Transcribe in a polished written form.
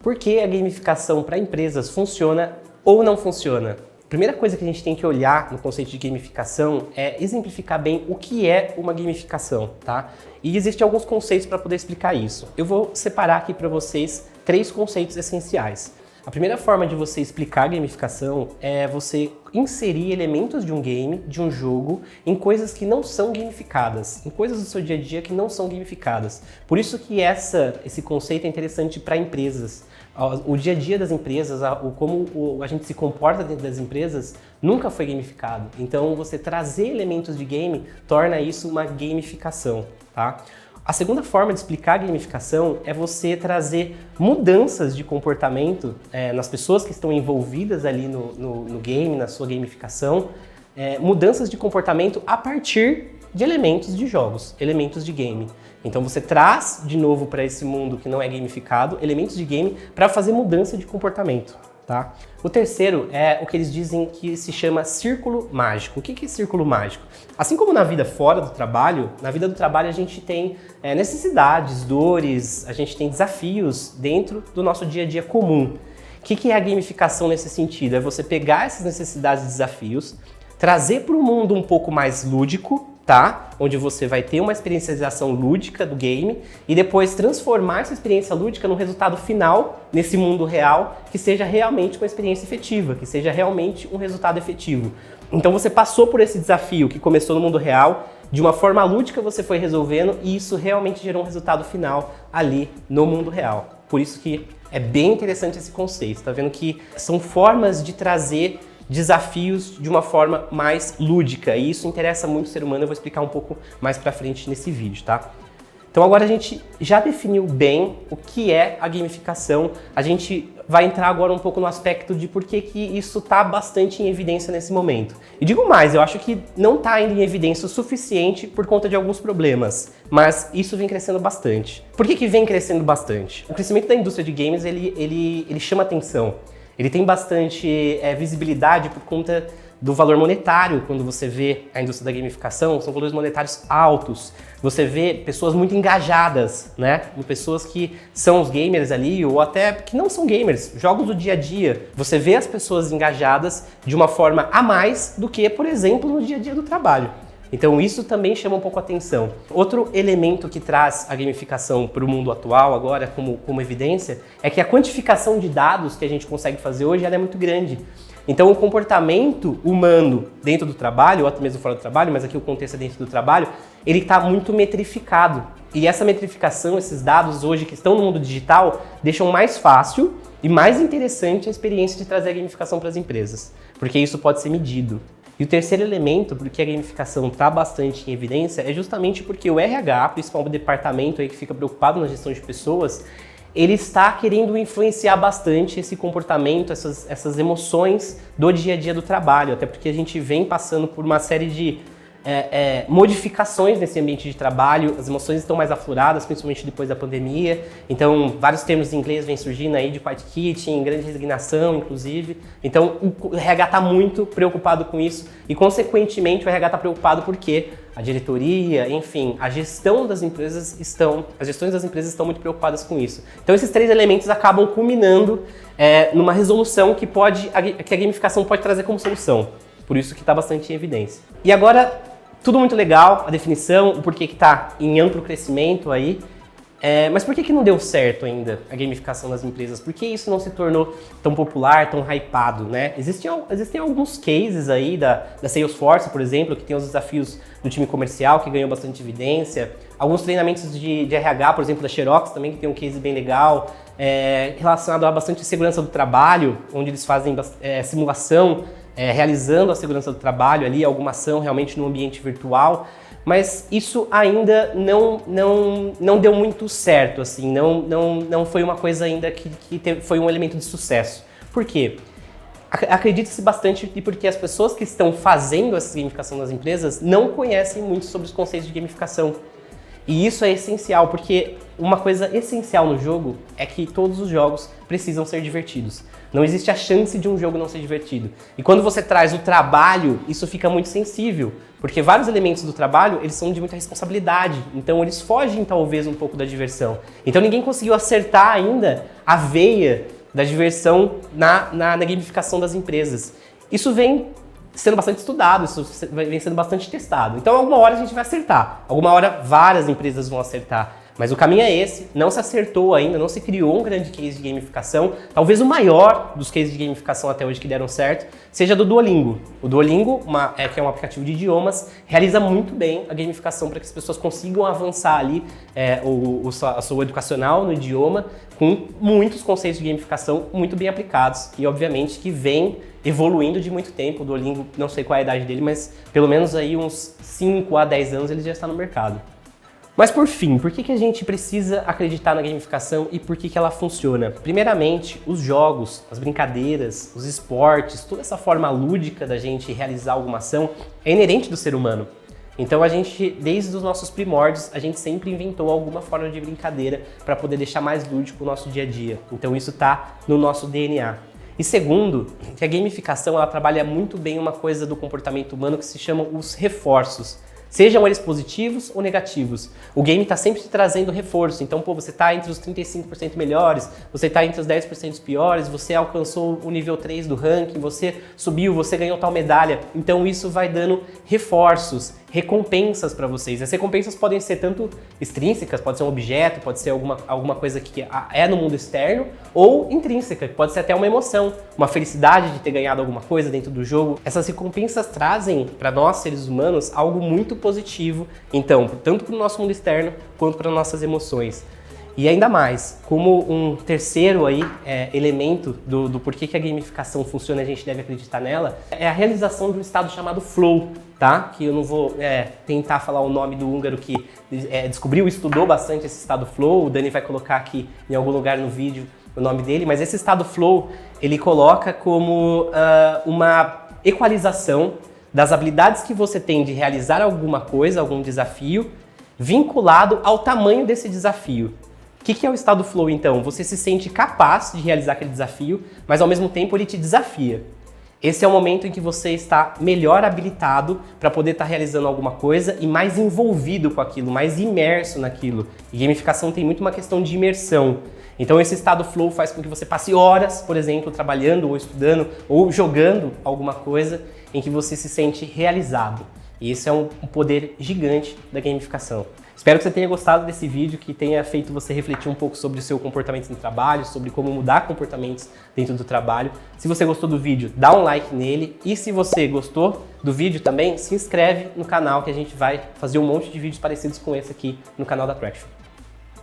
por que a gamificação para empresas funciona ou não funciona. A primeira coisa que a gente tem que olhar no conceito de gamificação é exemplificar bem o que é uma gamificação, tá? E existem alguns conceitos para poder explicar isso. Eu vou separar aqui para vocês 3 conceitos essenciais. A primeira forma de você explicar gamificação é você inserir elementos de um game, de um jogo, em coisas que não são gamificadas, em coisas do seu dia a dia que não são gamificadas. Por isso que esse conceito é interessante para empresas. O dia a dia das empresas, como a gente se comporta dentro das empresas, nunca foi gamificado. Então, você trazer elementos de game torna isso uma gamificação, tá? A segunda forma de explicar a gamificação é você trazer mudanças de comportamento nas pessoas que estão envolvidas ali no game, na sua gamificação, mudanças de comportamento a partir de elementos de jogos, elementos de game. Então você traz de novo para esse mundo que não é gamificado elementos de game para fazer mudança de comportamento, tá? O terceiro é o que eles dizem que se chama círculo mágico. O que é círculo mágico? Assim como na vida fora do trabalho, na vida do trabalho a gente tem necessidades, dores, a gente tem desafios dentro do nosso dia a dia comum. O que é a gamificação nesse sentido? É você pegar essas necessidades e desafios, trazer para o mundo um pouco mais lúdico, tá? Onde você vai ter uma experiencialização lúdica do game e depois transformar essa experiência lúdica no resultado final, nesse mundo real, que seja realmente uma experiência efetiva, que seja realmente um resultado efetivo. Então você passou por esse desafio que começou no mundo real, de uma forma lúdica você foi resolvendo e isso realmente gerou um resultado final ali no mundo real. Por isso que é bem interessante esse conceito, tá vendo que são formas de trazer desafios de uma forma mais lúdica, e isso interessa muito o ser humano, eu vou explicar um pouco mais pra frente nesse vídeo, tá? Então agora a gente já definiu bem o que é a gamificação, a gente vai entrar agora um pouco no aspecto de por que isso está bastante em evidência nesse momento. E digo mais, eu acho que não está ainda em evidência o suficiente por conta de alguns problemas, mas isso vem crescendo bastante. Por que vem crescendo bastante? O crescimento da indústria de games, ele chama atenção. Ele tem bastante visibilidade por conta do valor monetário. Quando você vê a indústria da gamificação, são valores monetários altos. Você vê pessoas muito engajadas, né? Pessoas que são os gamers ali, ou até que não são gamers, jogos do dia a dia. Você vê as pessoas engajadas de uma forma a mais do que, por exemplo, no dia a dia do trabalho. Então isso também chama um pouco a atenção. Outro elemento que traz a gamificação para o mundo atual agora como evidência é que a quantificação de dados que a gente consegue fazer hoje ela é muito grande. Então o comportamento humano dentro do trabalho, ou até mesmo fora do trabalho, mas aqui o contexto é dentro do trabalho, ele está muito metrificado. E essa metrificação, esses dados hoje que estão no mundo digital, deixam mais fácil e mais interessante a experiência de trazer a gamificação para as empresas, porque isso pode ser medido. E o terceiro elemento, porque a gamificação está bastante em evidência, é justamente porque o RH, principalmente o departamento aí que fica preocupado na gestão de pessoas, ele está querendo influenciar bastante esse comportamento, essas emoções do dia a dia do trabalho, até porque a gente vem passando por uma série de modificações nesse ambiente de trabalho, as emoções estão mais afloradas, principalmente depois da pandemia, então vários termos em inglês vêm surgindo aí de quiet quitting, grande resignação, inclusive, então o RH está muito preocupado com isso e, consequentemente, o RH está preocupado porque a diretoria, enfim, as gestões das empresas estão muito preocupadas com isso. Então esses 3 elementos acabam culminando numa resolução que a gamificação pode trazer como solução, por isso que está bastante em evidência. E agora, tudo muito legal, a definição, o porquê que está em amplo crescimento aí, mas por que não deu certo ainda a gamificação das empresas? Por que isso não se tornou tão popular, tão hypado, né? Existem alguns cases aí da Salesforce, por exemplo, que tem os desafios do time comercial, que ganhou bastante evidência. Alguns treinamentos de RH, por exemplo, da Xerox também, que tem um case bem legal, relacionado a bastante segurança do trabalho, onde eles fazem simulação, realizando a segurança do trabalho ali, alguma ação realmente no ambiente virtual, mas isso ainda não deu muito certo, assim, não foi uma coisa ainda que foi um elemento de sucesso. Por quê? Acredita-se bastante porque as pessoas que estão fazendo essa gamificação nas empresas não conhecem muito sobre os conceitos de gamificação. E isso é essencial, porque uma coisa essencial no jogo é que todos os jogos precisam ser divertidos. Não existe a chance de um jogo não ser divertido. E quando você traz o trabalho, isso fica muito sensível, porque vários elementos do trabalho, eles são de muita responsabilidade, então eles fogem talvez um pouco da diversão. Então ninguém conseguiu acertar ainda a veia da diversão na gamificação das empresas. Isso vem sendo bastante estudado, isso vem sendo bastante testado. Então alguma hora a gente vai acertar, alguma hora várias empresas vão acertar. Mas o caminho é esse, não se acertou ainda, não se criou um grande case de gamificação. Talvez o maior dos cases de gamificação até hoje que deram certo seja do Duolingo. O Duolingo, que é um aplicativo de idiomas, realiza muito bem a gamificação para que as pessoas consigam avançar ali a sua educacional no idioma com muitos conceitos de gamificação muito bem aplicados e, obviamente, que vem evoluindo de muito tempo. O Duolingo, não sei qual é a idade dele, mas pelo menos aí uns 5 a 10 anos ele já está no mercado. Mas por fim, por que a gente precisa acreditar na gamificação e por que ela funciona? Primeiramente, os jogos, as brincadeiras, os esportes, toda essa forma lúdica da gente realizar alguma ação é inerente do ser humano. Então a gente, desde os nossos primórdios, a gente sempre inventou alguma forma de brincadeira para poder deixar mais lúdico o nosso dia a dia. Então isso está no nosso DNA. E segundo, que a gamificação ela trabalha muito bem uma coisa do comportamento humano que se chama os reforços. Sejam eles positivos ou negativos. O game está sempre te trazendo reforço. Então, você está entre os 35% melhores, você está entre os 10% piores, você alcançou o nível 3 do ranking, você subiu, você ganhou tal medalha. Então, isso vai dando reforços, recompensas para vocês. As recompensas podem ser tanto extrínsecas, pode ser um objeto, pode ser alguma coisa que é no mundo externo, ou intrínseca, que pode ser até uma emoção, uma felicidade de ter ganhado alguma coisa dentro do jogo. Essas recompensas trazem para nós, seres humanos, algo muito positivo, então, tanto para o nosso mundo externo quanto para nossas emoções. E ainda mais, como um terceiro elemento do porquê que a gamificação funciona e a gente deve acreditar nela, é a realização de um estado chamado flow, tá? Que eu não vou tentar falar o nome do húngaro que descobriu e estudou bastante esse estado flow. O Dani vai colocar aqui em algum lugar no vídeo o nome dele, mas esse estado flow, ele coloca como uma equalização das habilidades que você tem de realizar alguma coisa, algum desafio, vinculado ao tamanho desse desafio. O que é o estado flow, então? Você se sente capaz de realizar aquele desafio, mas ao mesmo tempo ele te desafia. Esse é o momento em que você está melhor habilitado para poder estar realizando alguma coisa e mais envolvido com aquilo, mais imerso naquilo. E gamificação tem muito uma questão de imersão. Então esse estado flow faz com que você passe horas, por exemplo, trabalhando ou estudando ou jogando alguma coisa em que você se sente realizado. E esse é um poder gigante da gamificação. Espero que você tenha gostado desse vídeo, que tenha feito você refletir um pouco sobre o seu comportamento no trabalho, sobre como mudar comportamentos dentro do trabalho. Se você gostou do vídeo, dá um like nele. E se você gostou do vídeo também, se inscreve no canal, que a gente vai fazer um monte de vídeos parecidos com esse aqui no canal da Traction.